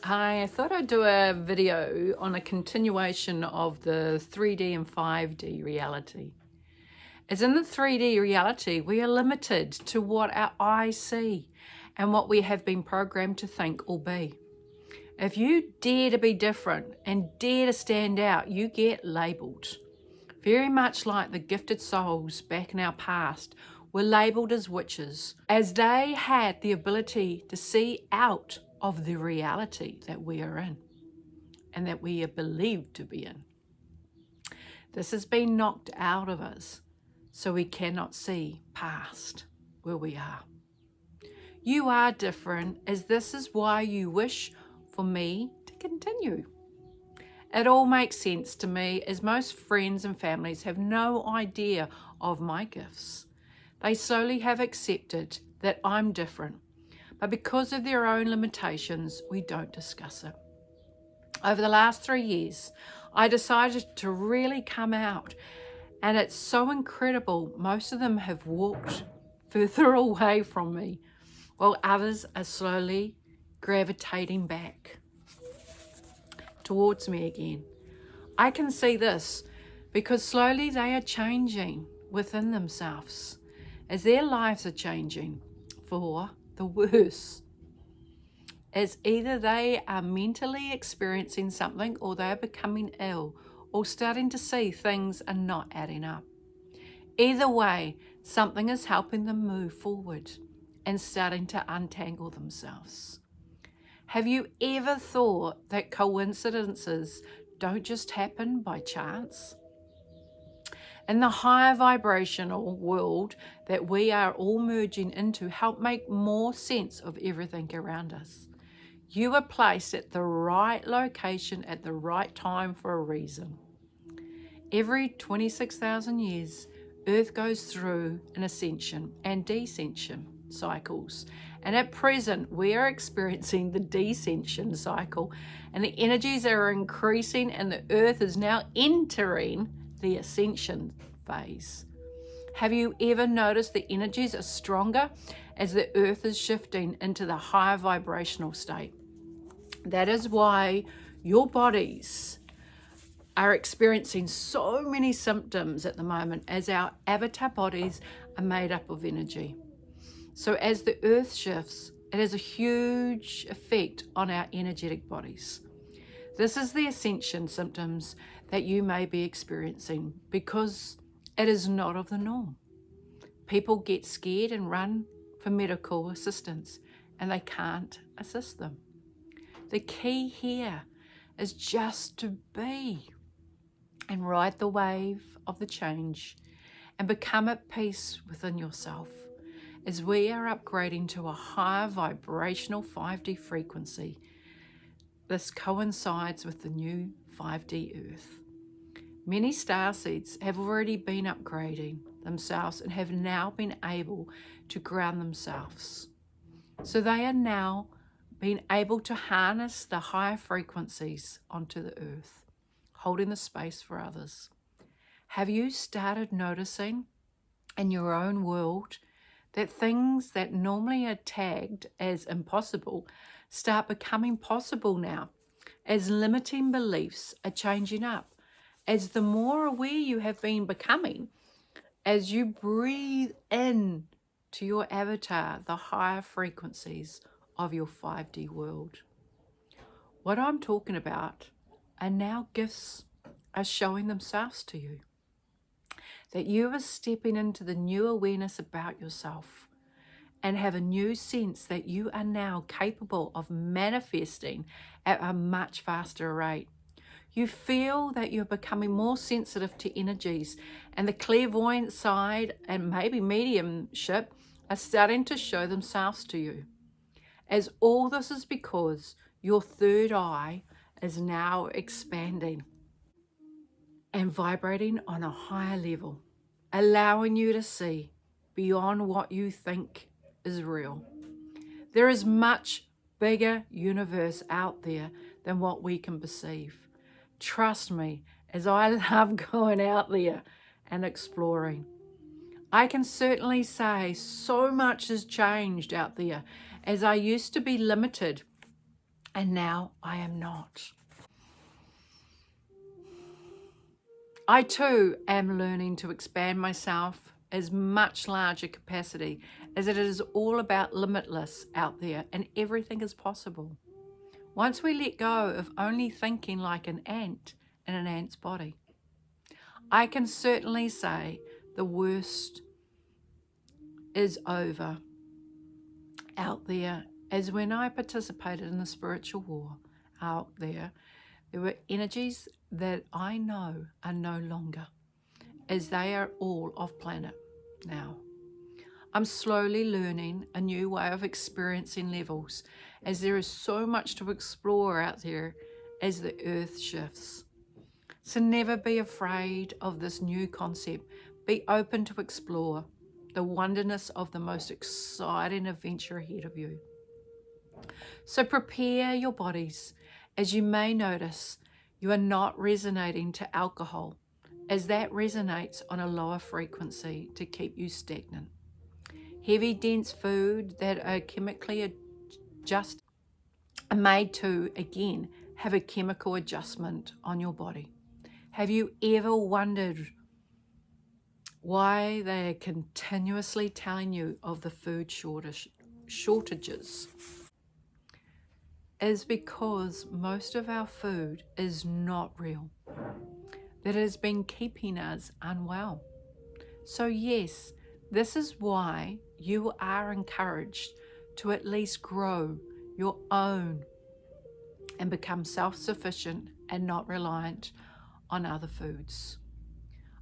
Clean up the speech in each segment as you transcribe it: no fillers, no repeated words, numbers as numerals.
Hi, I thought I'd do a video on a continuation of the 3D and 5D reality. As in the 3D reality, we are limited to what our eyes see and what we have been programmed to think or be. If you dare to be different and dare to stand out, you get labelled. Very much like the gifted souls back in our past were labelled as witches, as they had the ability to see out of the reality that we are in and that we are believed to be in. This has been knocked out of us, so we cannot see past where we are. You are different, as this is why you wish for me to continue. It all makes sense to me, as most friends and families have no idea of my gifts. They slowly have accepted that I'm different, but because of their own limitations, we don't discuss it. Over the last 3 years, I decided to really come out, and it's so incredible. Most of them have walked further away from me, while others are slowly gravitating back towards me again. I can see this because slowly they are changing within themselves as their lives are changing for the worse. As either they are mentally experiencing something or they are becoming ill or starting to see things are not adding up. Either way, something is helping them move forward and starting to untangle themselves. Have you ever thought that coincidences don't just happen by chance? In the higher vibrational world that we are all merging into, help make more sense of everything around us. You are placed at the right location at the right time for a reason. Every 26,000 years, Earth goes through an ascension and descension cycles. And at present, we are experiencing the descension cycle, and the energies are increasing, and the Earth is now entering the ascension phase. Have you ever noticed the energies are stronger as the Earth is shifting into the higher vibrational state? That is why your bodies are experiencing so many symptoms at the moment, as our avatar bodies are made up of energy. So as the Earth shifts, it has a huge effect on our energetic bodies. This is the ascension symptoms that you may be experiencing because it is not of the norm. People get scared and run for medical assistance, and they can't assist them. The key here is just to be and ride the wave of the change and become at peace within yourself. As we are upgrading to a higher vibrational 5D frequency, this coincides with the new 5D Earth. Many starseeds have already been upgrading themselves and have now been able to ground themselves. So they are now being able to harness the higher frequencies onto the Earth, holding the space for others. Have you started noticing in your own world that things that normally are tagged as impossible start becoming possible now, as limiting beliefs are changing up, as the more aware you have been becoming, as you breathe in to your avatar, the higher frequencies of your 5D world. What I'm talking about are now gifts are showing themselves to you. That you are stepping into the new awareness about yourself and have a new sense that you are now capable of manifesting at a much faster rate. You feel that you're becoming more sensitive to energies, and the clairvoyant side and maybe mediumship are starting to show themselves to you. As all this is because your third eye is now expanding and vibrating on a higher level, allowing you to see beyond what you think is real. There is much bigger universe out there than what we can perceive. Trust me, as I love going out there and exploring. I can certainly say so much has changed out there, as I used to be limited and now I am not. I too am learning to expand myself as much larger capacity as it is all about limitless out there and everything is possible. Once we let go of only thinking like an ant in an ant's body, I can certainly say the worst is over out there, as when I participated in the spiritual war out there, there were energies that I know are no longer, as they are all off planet now. I'm slowly learning a new way of experiencing levels, as there is so much to explore out there as the earth shifts. So never be afraid of this new concept. Be open to explore the wonderness of the most exciting adventure ahead of you. So prepare your bodies, as you may notice you are not resonating to alcohol, as that resonates on a lower frequency to keep you stagnant. Heavy, dense food that are chemically adjusted are made to, again, have a chemical adjustment on your body. Have you ever wondered why they are continuously telling you of the food shortages? Is because most of our food is not real, that has been keeping us unwell. So yes, this is why you are encouraged to at least grow your own and become self-sufficient and not reliant on other foods.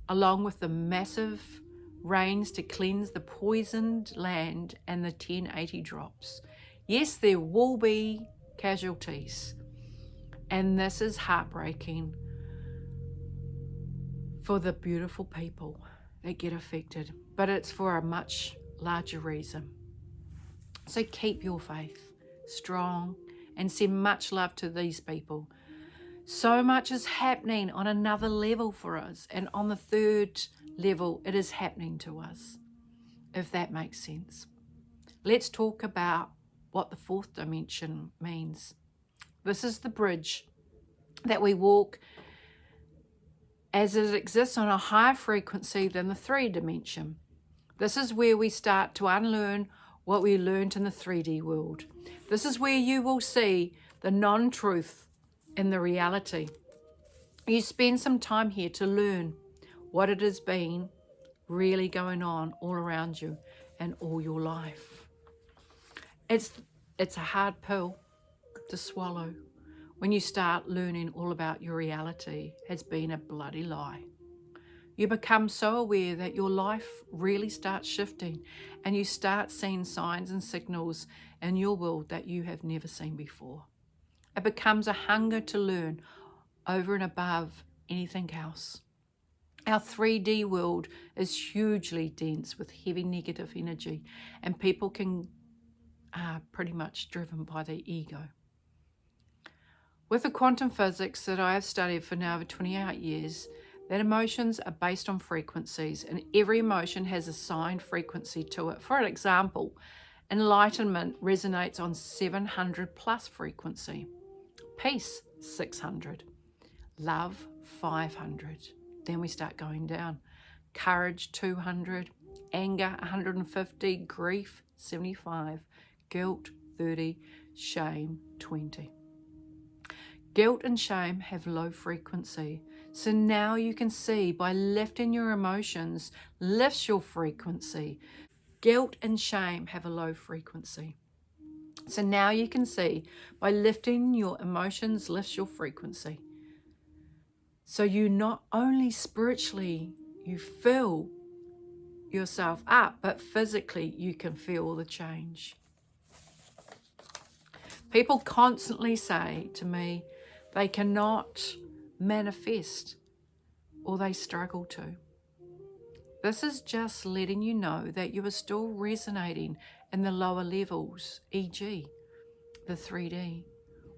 Along with the massive rains to cleanse the poisoned land and the 1080 drops. Yes, there will be casualties, and this is heartbreaking for the beautiful people that get affected, but it's for a much larger reason. So keep your faith strong and send much love to these people. So much is happening on another level for us, and on the third level it is happening to us, if that makes sense. Let's talk about what the fourth dimension means. This is the bridge that we walk as it exists on a higher frequency than the 3D dimension. This is where we start to unlearn what we learned in the 3D world. This is where you will see the non-truth in the reality. You spend some time here to learn what it has been really going on all around you and all your life. It's a hard pill to swallow when you start learning all about your reality has been a bloody lie. You become so aware that your life really starts shifting, and you start seeing signs and signals in your world that you have never seen before. It becomes a hunger to learn over and above anything else. Our 3D world is hugely dense with heavy negative energy, and people are pretty much driven by their ego. With the quantum physics that I have studied for now over 28 years, that emotions are based on frequencies, and every emotion has a assigned frequency to it. For an example, enlightenment resonates on 700 plus frequency, peace 600, love 500. Then we start going down. Courage 200, anger 150, grief 75, guilt 30, shame 20. Guilt and shame have low frequency. So now you can see by lifting your emotions, lifts your frequency. Guilt and shame have a low frequency. So now you can see by lifting your emotions, lifts your frequency. So you not only spiritually, you fill yourself up, but physically you can feel the change. People constantly say to me, they cannot manifest or they struggle to. This is just letting you know that you are still resonating in the lower levels, e.g. the 3D.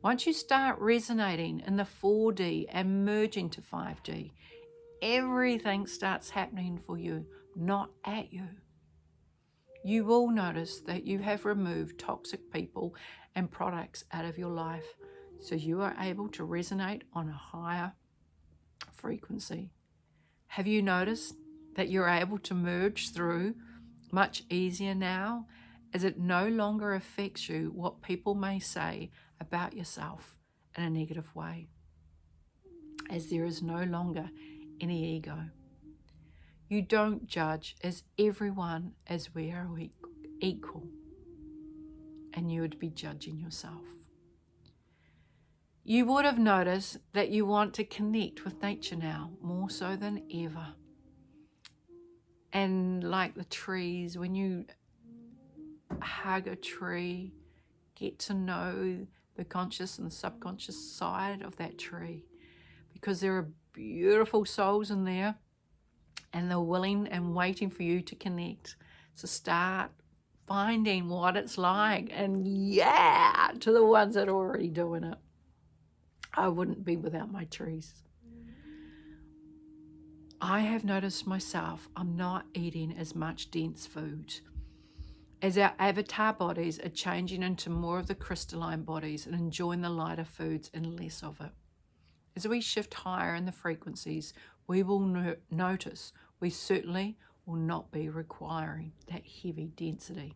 Once you start resonating in the 4D and merging to 5D, everything starts happening for you, not at you. You will notice that you have removed toxic people and products out of your life so you are able to resonate on a higher frequency. Have you noticed that you're able to merge through much easier now, as it no longer affects you what people may say about yourself in a negative way, as there is no longer any ego? You don't judge, as everyone, as we are equal, and you would be judging yourself. You would have noticed that you want to connect with nature now more so than ever. And like the trees, when you hug a tree, get to know the conscious and the subconscious side of that tree, because there are beautiful souls in there and they're willing and waiting for you to connect. So start finding what it's like, and to the ones that are already doing it. I wouldn't be without my trees. I have noticed myself, I'm not eating as much dense food, as our avatar bodies are changing into more of the crystalline bodies and enjoying the lighter foods and less of it. As we shift higher in the frequencies, we will notice we certainly will not be requiring that heavy density.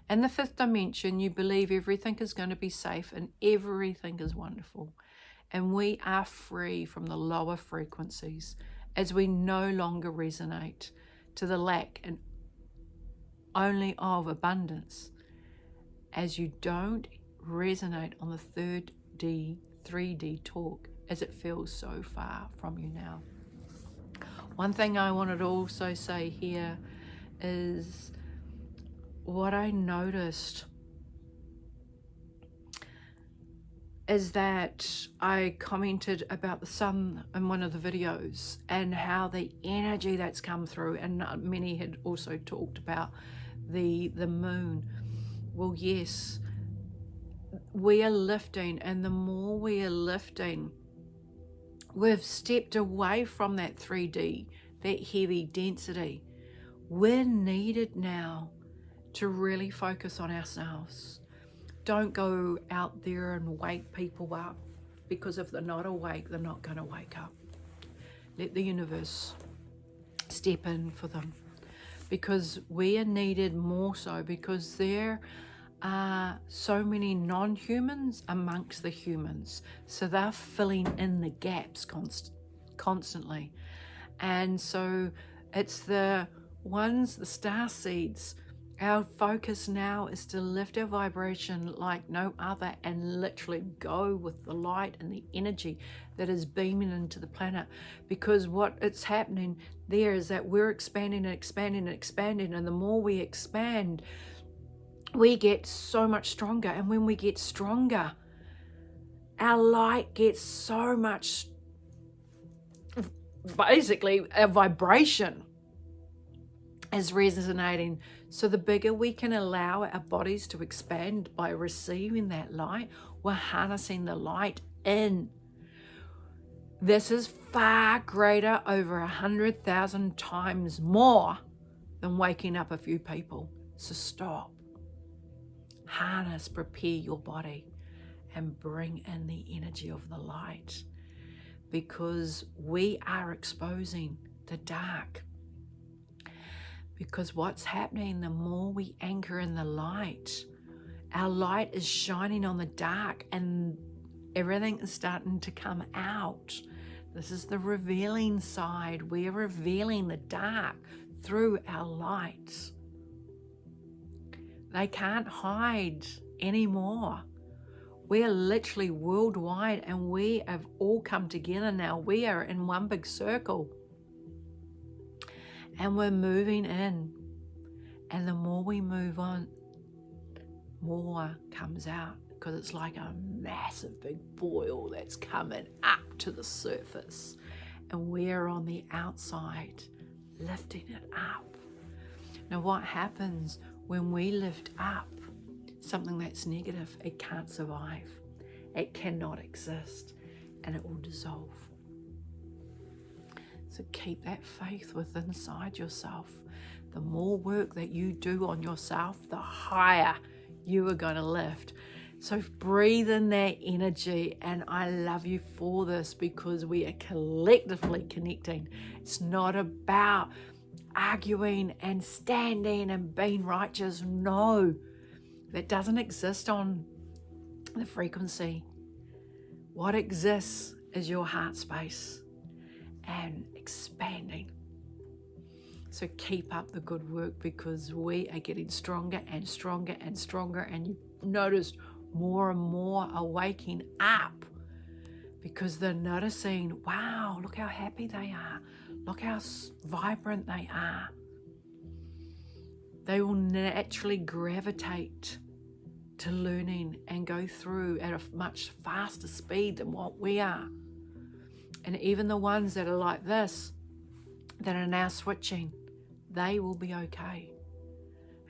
In the fifth dimension, you believe everything is going to be safe and everything is wonderful. And we are free from the lower frequencies as we no longer resonate to the lack and only of abundance, as you don't resonate on the 3D talk, as it feels so far from you now. One thing I wanted to also say here is what I noticed is that I commented about the sun in one of the videos and how the energy that's come through, and many had also talked about the moon. Well, yes, we are lifting, and the more we are lifting, we've stepped away from that 3D, that heavy density. We're needed now to really focus on ourselves. Don't go out there and wake people up, because if they're not awake, they're not going to wake up. Let the universe step in for them, because we are needed more so, because there are so many non-humans amongst the humans. So they're filling in the gaps constantly. And so it's the ones, the star seeds. Our focus now is to lift our vibration like no other and literally go with the light and the energy that is beaming into the planet. Because what it's happening there is that we're expanding and expanding and expanding, and the more we expand, we get so much stronger. And when we get stronger, our light gets so much, basically our vibration is resonating. So the bigger we can allow our bodies to expand by receiving that light, we're harnessing the light in. This is far greater, over 100,000 times more than waking up a few people. So stop, harness, prepare your body, and bring in the energy of the light, because we are exposing the dark. Because what's happening, the more we anchor in the light, our light is shining on the dark, and everything is starting to come out. This is the revealing side. We're revealing the dark through our light. They can't hide anymore. We're literally worldwide, and we have all come together now. We are in one big circle. And we're moving in. And the more we move on, more comes out, because it's like a massive big boil that's coming up to the surface. And we're on the outside, lifting it up. Now, what happens when we lift up something that's negative? It can't survive. It cannot exist, and it will dissolve. So keep that faith within inside yourself. The more work that you do on yourself, the higher you are going to lift. So breathe in that energy, and I love you for this because we are collectively connecting. It's not about arguing and standing and being righteous. No, that doesn't exist on the frequency. What exists is your heart space and expanding. So keep up the good work, because we are getting stronger and stronger and stronger, and you've noticed more and more are waking up because they're noticing, wow, look how happy they are. Look how vibrant they are. They will naturally gravitate to learning and go through at a much faster speed than what we are. And even the ones that are like this, that are now switching, they will be okay.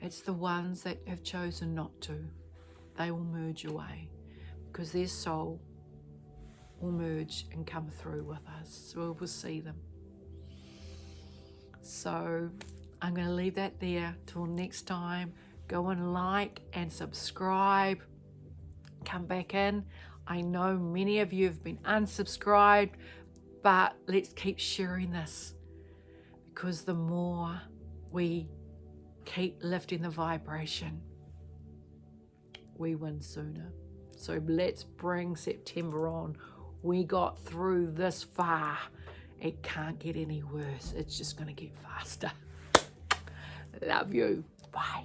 It's the ones that have chosen not to. They will merge away because their soul will merge and come through with us. So we'll see them. So I'm going to leave that there till next time. Go and like and subscribe. Come back in. I know many of you have been unsubscribed, but let's keep sharing this, because the more we keep lifting the vibration, we win sooner. So let's bring September on. We got through this far. It can't get any worse. It's just going to get faster. Love you. Bye.